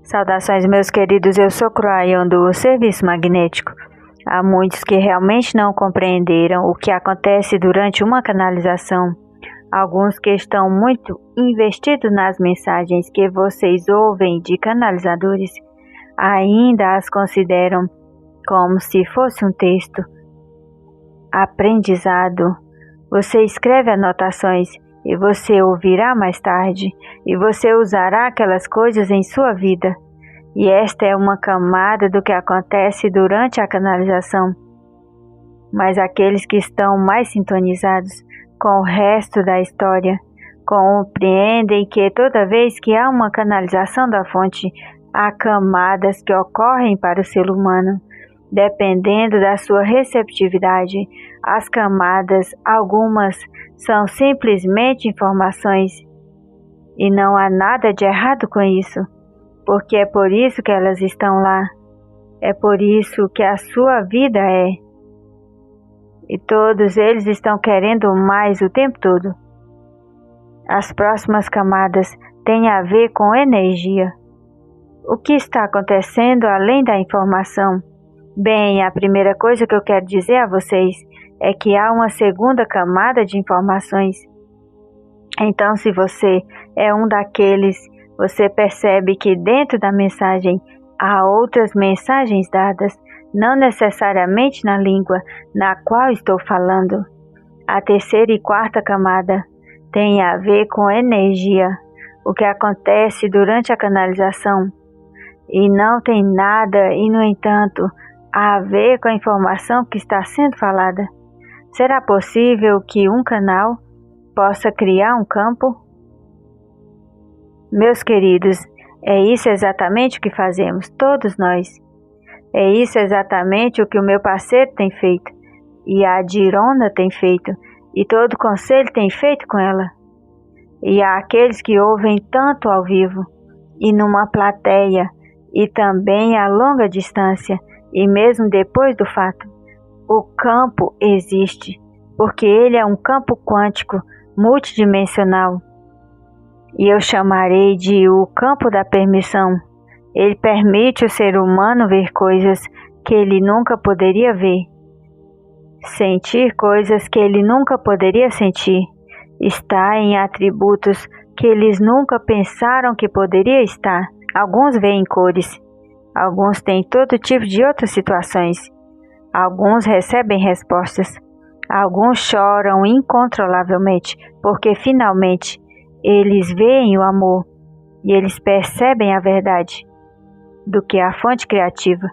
Saudações, meus queridos, eu sou Croayon do Serviço Magnético. Há muitos que realmente não compreenderam o que acontece durante uma canalização. Alguns que estão muito investidos nas mensagens que vocês ouvem de canalizadores, ainda as consideram como se fosse um texto. Aprendizado. Você escreve anotações e você ouvirá mais tarde, e você usará aquelas coisas em sua vida. E esta é uma camada do que acontece durante a canalização. Mas aqueles que estão mais sintonizados com o resto da história compreendem que toda vez que há uma canalização da fonte, há camadas que ocorrem para o ser humano. Dependendo da sua receptividade, as camadas, algumas, são simplesmente informações. E não há nada de errado com isso, porque é por isso que elas estão lá. É por isso que a sua vida é. E todos eles estão querendo mais o tempo todo. As próximas camadas têm a ver com energia. O que está acontecendo além da informação? Bem, a primeira coisa que eu quero dizer a vocês é que há uma segunda camada de informações. Então, se você é um daqueles, você percebe que dentro da mensagem há outras mensagens dadas, não necessariamente na língua na qual estou falando. A terceira e quarta camada tem a ver com energia, o que acontece durante a canalização. E não tem nada, e no entanto, a ver com a informação que está sendo falada. Será possível que um canal possa criar um campo? Meus queridos, é isso exatamente o que fazemos, todos nós. É isso exatamente o que o meu parceiro tem feito, e a Dirona tem feito, e todo o conselho tem feito com ela. E há aqueles que ouvem tanto ao vivo, e numa plateia, e também a longa distância, e mesmo depois do fato. O campo existe, porque ele é um campo quântico, multidimensional. E eu chamarei de o campo da permissão. Ele permite o ser humano ver coisas que ele nunca poderia ver. Sentir coisas que ele nunca poderia sentir. Estar em atributos que eles nunca pensaram que poderia estar. Alguns veem cores. Alguns têm todo tipo de outras situações. Alguns recebem respostas. Alguns choram incontrolavelmente, porque finalmente eles veem o amor e eles percebem a verdade do que a fonte criativa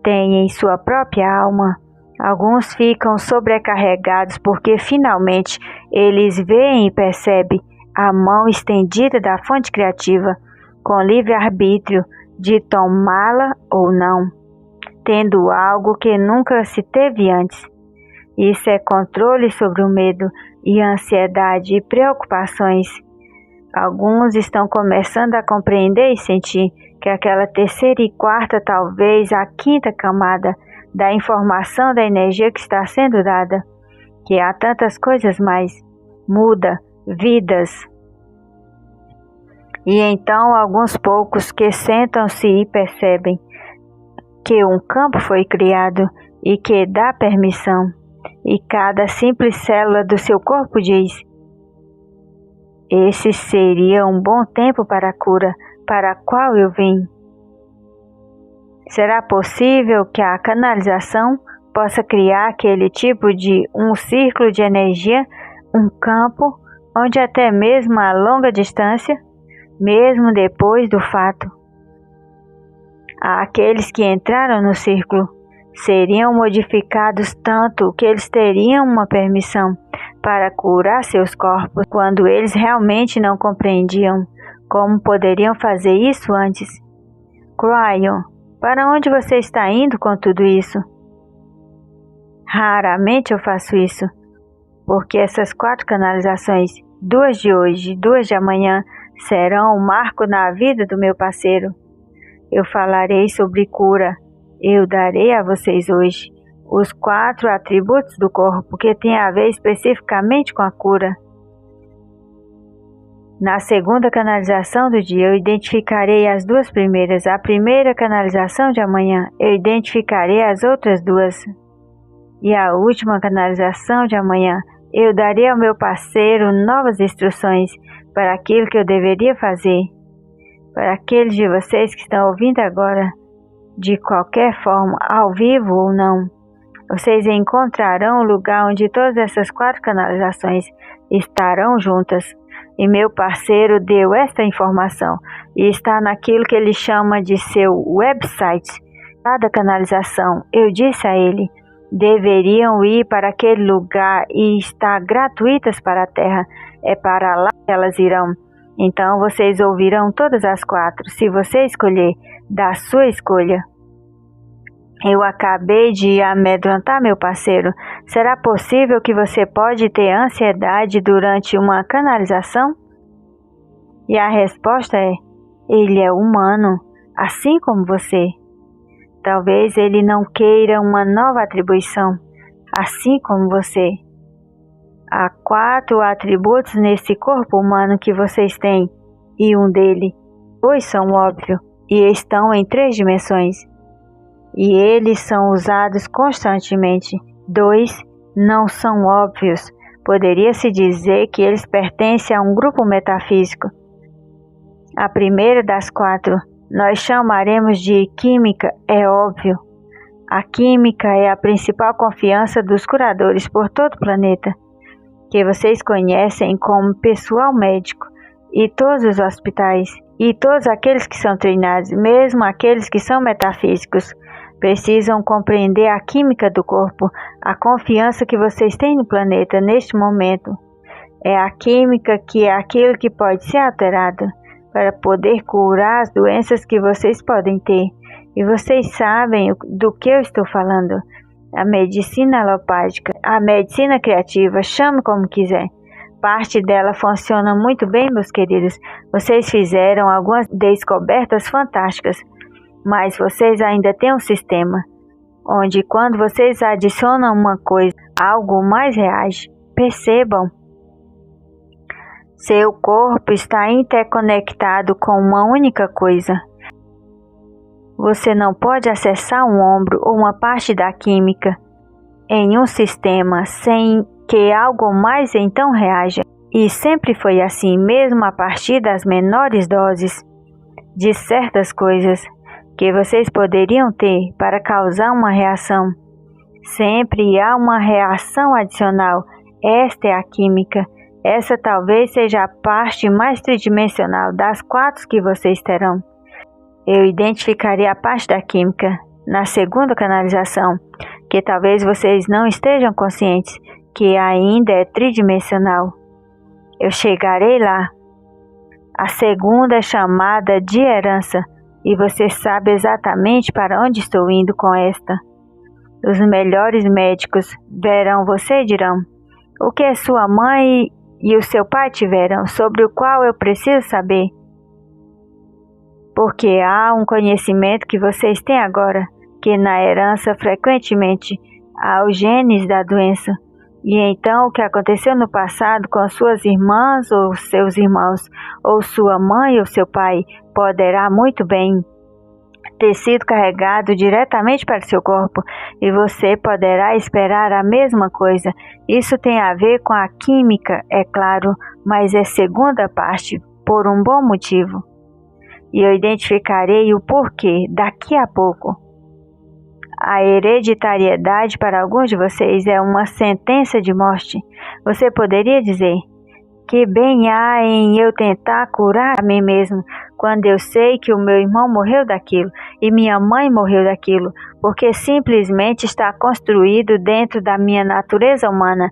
tem em sua própria alma. Alguns ficam sobrecarregados porque finalmente eles veem e percebem a mão estendida da fonte criativa com livre-arbítrio de tomá-la ou não, tendo algo que nunca se teve antes. Isso é controle sobre o medo e a ansiedade e preocupações. Alguns estão começando a compreender e sentir que aquela terceira e quarta, talvez a quinta camada da informação da energia que está sendo dada, que há tantas coisas mais, muda vidas. E então alguns poucos que sentam-se e percebem que um campo foi criado e que dá permissão, e cada simples célula do seu corpo diz: esse seria um bom tempo para a cura para a qual eu vim. Será possível que a canalização possa criar aquele tipo de um círculo de energia, um campo, onde até mesmo a longa distância, mesmo depois do fato, aqueles que entraram no círculo seriam modificados tanto que eles teriam uma permissão para curar seus corpos quando eles realmente não compreendiam como poderiam fazer isso antes. Croayon, para onde você está indo com tudo isso? Raramente eu faço isso, porque essas 4 canalizações, 2 de hoje e 2 de amanhã, serão um marco na vida do meu parceiro. Eu falarei sobre cura. Eu darei a vocês hoje os 4 atributos do corpo que têm a ver especificamente com a cura. Na segunda canalização do dia, eu identificarei as duas primeiras. A primeira canalização de amanhã, eu identificarei as outras duas. E a última canalização de amanhã, eu darei ao meu parceiro novas instruções para aquilo que eu deveria fazer. Para aqueles de vocês que estão ouvindo agora, de qualquer forma, ao vivo ou não, vocês encontrarão o lugar onde todas essas 4 canalizações estarão juntas. E meu parceiro deu esta informação e está naquilo que ele chama de seu website. Cada canalização, eu disse a ele, deveriam ir para aquele lugar e estar gratuitas para a Terra. É para lá que elas irão. Então vocês ouvirão todas as 4, se você escolher, da sua escolha. Eu acabei de amedrontar meu parceiro. Será possível que você pode ter ansiedade durante uma canalização? E a resposta é, ele é humano, assim como você. Talvez ele não queira uma nova atribuição, assim como você. Há 4 atributos nesse corpo humano que vocês têm, e um dele, 2 são óbvios, e estão em 3 dimensões. E eles são usados constantemente. 2 não são óbvios. Poderia-se dizer que eles pertencem a um grupo metafísico. A primeira das 4, nós chamaremos de química, é óbvio. A química é a principal confiança dos curadores por todo o planeta, que vocês conhecem como pessoal médico, e todos os hospitais, e todos aqueles que são treinados, mesmo aqueles que são metafísicos, precisam compreender a química do corpo. A confiança que vocês têm no planeta neste momento é a química, que é aquilo que pode ser alterado para poder curar as doenças que vocês podem ter. E vocês sabem do que eu estou falando. A medicina alopática, a medicina criativa, chame como quiser. Parte dela funciona muito bem, meus queridos. Vocês fizeram algumas descobertas fantásticas, mas vocês ainda têm um sistema onde, quando vocês adicionam uma coisa, algo mais reage. Percebam, seu corpo está interconectado com uma única coisa. Você não pode acessar um ombro ou uma parte da química em um sistema sem que algo mais então reaja. E sempre foi assim, mesmo a partir das menores doses de certas coisas que vocês poderiam ter para causar uma reação. Sempre há uma reação adicional. Esta é a química. Essa talvez seja a parte mais tridimensional das 4 que vocês terão. Eu identificarei a parte da química na segunda canalização, que talvez vocês não estejam conscientes que ainda é tridimensional. Eu chegarei lá. A segunda é chamada de herança, e você sabe exatamente para onde estou indo com esta. Os melhores médicos verão você e dirão, o que sua mãe e o seu pai tiveram, sobre o qual eu preciso saber. Porque há um conhecimento que vocês têm agora, que na herança frequentemente há os genes da doença. E então o que aconteceu no passado com suas irmãs ou seus irmãos, ou sua mãe ou seu pai, poderá muito bem ter sido carregado diretamente para seu corpo, e você poderá esperar a mesma coisa. Isso tem a ver com a química, é claro, mas é segunda parte, por um bom motivo. E eu identificarei o porquê daqui a pouco. A hereditariedade para alguns de vocês é uma sentença de morte. Você poderia dizer, que bem há em eu tentar curar a mim mesmo, quando eu sei que o meu irmão morreu daquilo e minha mãe morreu daquilo, porque simplesmente está construído dentro da minha natureza humana,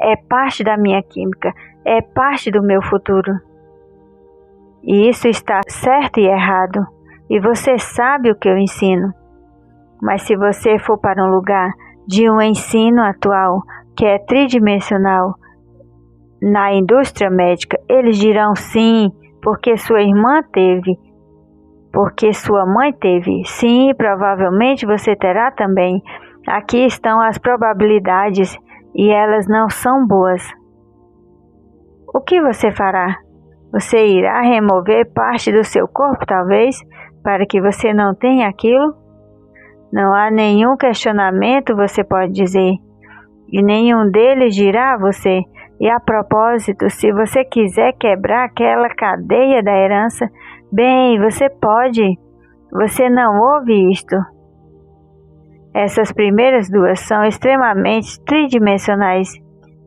é parte da minha química, é parte do meu futuro. E isso está certo e errado, e você sabe o que eu ensino. Mas se você for para um lugar de um ensino atual, que é tridimensional, na indústria médica, eles dirão sim, porque sua irmã teve, porque sua mãe teve. Sim, provavelmente você terá também. Aqui estão as probabilidades, e elas não são boas. O que você fará? Você irá remover parte do seu corpo, talvez, para que você não tenha aquilo? Não há nenhum questionamento, você pode dizer, e nenhum deles dirá a você. E a propósito, se você quiser quebrar aquela cadeia da herança, bem, você pode. Você não ouve isto. Essas primeiras duas são extremamente tridimensionais,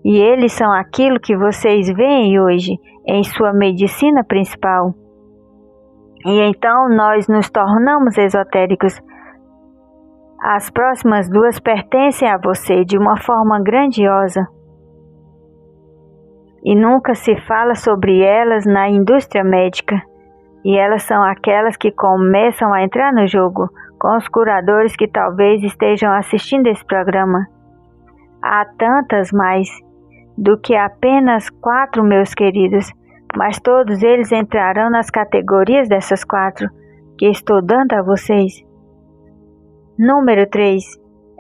e eles são aquilo que vocês veem hoje em sua medicina principal. E então nós nos tornamos esotéricos. As próximas duas pertencem a você de uma forma grandiosa. E nunca se fala sobre elas na indústria médica. E elas são aquelas que começam a entrar no jogo com os curadores que talvez estejam assistindo esse programa. Há tantas mais do que apenas 4, meus queridos, mas todos eles entrarão nas categorias dessas 4 que estou dando a vocês. Número 3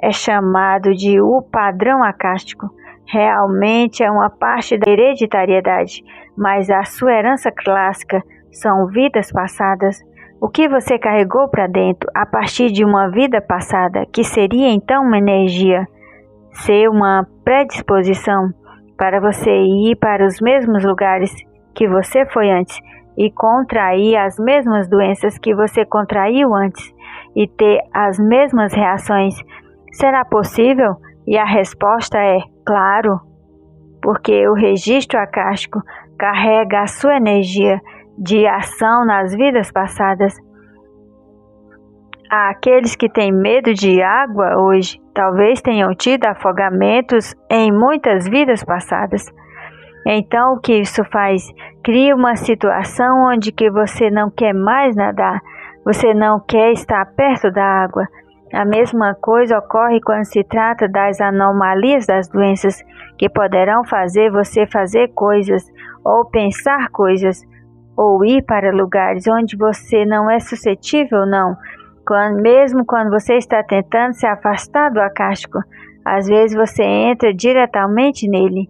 é chamado de o padrão acástico. Realmente é uma parte da hereditariedade, mas a sua herança clássica são vidas passadas. O que você carregou para dentro a partir de uma vida passada, que seria então uma energia, ser uma predisposição para você ir para os mesmos lugares que você foi antes e contrair as mesmas doenças que você contraiu antes e ter as mesmas reações. Será possível? E a resposta é claro, porque o registro acástico carrega a sua energia de ação nas vidas passadas. Aqueles que têm medo de água hoje talvez tenham tido afogamentos em muitas vidas passadas. Então o que isso faz? Cria uma situação onde que você não quer mais nadar, você não quer estar perto da água. A mesma coisa ocorre quando se trata das anomalias das doenças, que poderão fazer você fazer coisas, ou pensar coisas, ou ir para lugares onde você não é suscetível, não. Mesmo quando você está tentando se afastar do acástico, às vezes você entra diretamente nele.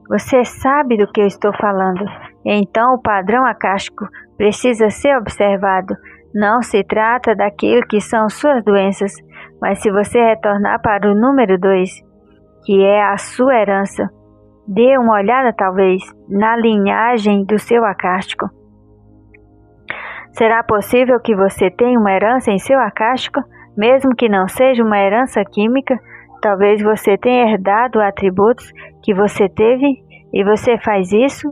Você sabe do que eu estou falando. Então o padrão acástico precisa ser observado. Não se trata daquilo que são suas doenças, mas se você retornar para o número 2, que é a sua herança, dê uma olhada talvez na linhagem do seu acástico. Será possível que você tenha uma herança em seu acástico, mesmo que não seja uma herança química? Talvez você tenha herdado atributos que você teve e você faz isso?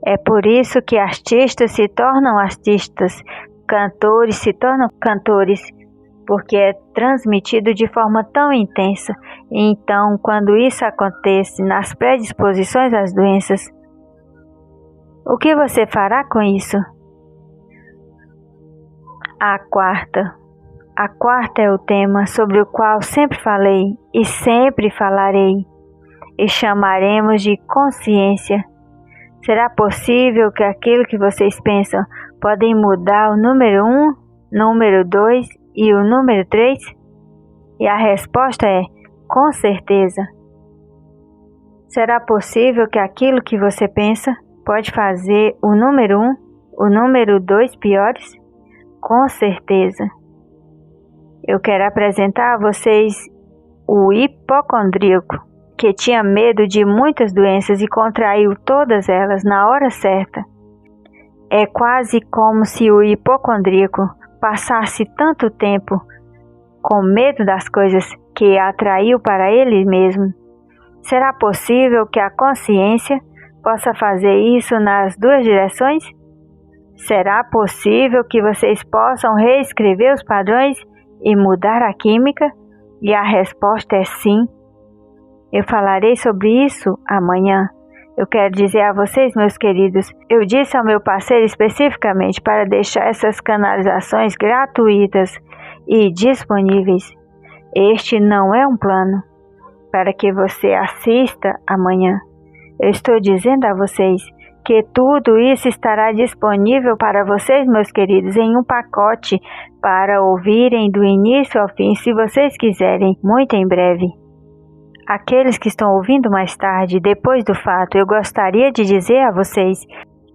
É por isso que artistas se tornam artistas, cantores se tornam cantores, porque é transmitido de forma tão intensa. Então, quando isso acontece nas predisposições às doenças, o que você fará com isso? A quarta é o tema sobre o qual sempre falei e sempre falarei, e chamaremos de consciência. Será possível que aquilo que vocês pensam podem mudar o número 1, número 2 e o número 3? E a resposta é, com certeza. Será possível que aquilo que você pensa pode fazer o número 1, o número 2 piores? Com certeza. Eu quero apresentar a vocês o hipocondríaco, que tinha medo de muitas doenças e contraiu todas elas na hora certa. É quase como se o hipocondríaco passasse tanto tempo com medo das coisas que atraiu para ele mesmo. Será possível que a consciência possa fazer isso nas duas direções? Será possível que vocês possam reescrever os padrões e mudar a química? E a resposta é sim. Eu falarei sobre isso amanhã. Eu quero dizer a vocês, meus queridos, eu disse ao meu parceiro especificamente para deixar essas canalizações gratuitas e disponíveis. Este não é um plano para que você assista amanhã. Eu estou dizendo a vocês que tudo isso estará disponível para vocês, meus queridos, em um pacote para ouvirem do início ao fim, se vocês quiserem, muito em breve. Aqueles que estão ouvindo mais tarde, depois do fato, eu gostaria de dizer a vocês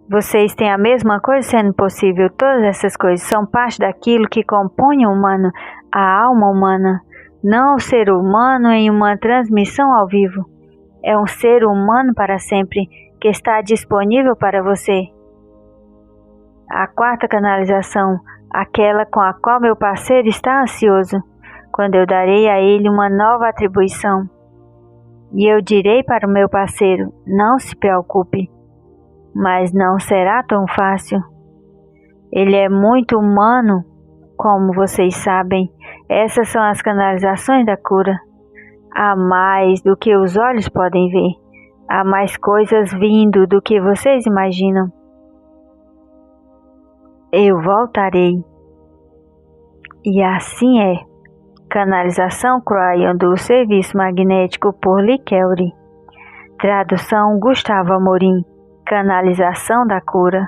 Vocês têm a mesma coisa, sendo possível. Todas essas coisas são parte daquilo que compõe o humano, a alma humana, não o ser humano em uma transmissão ao vivo. É um ser humano para sempre, que está disponível para você. A quarta canalização, aquela com a qual meu parceiro está ansioso, quando eu darei a ele uma nova atribuição. E eu direi para o meu parceiro, não se preocupe, mas não será tão fácil. Ele é muito humano, como vocês sabem. Essas são as canalizações da cura. Há mais do que os olhos podem ver. Há mais coisas vindo do que vocês imaginam. Eu voltarei. E assim é. Canalização Cryon do Serviço Magnético por Lee Kelly. Tradução Gustavo Amorim. Canalização da cura.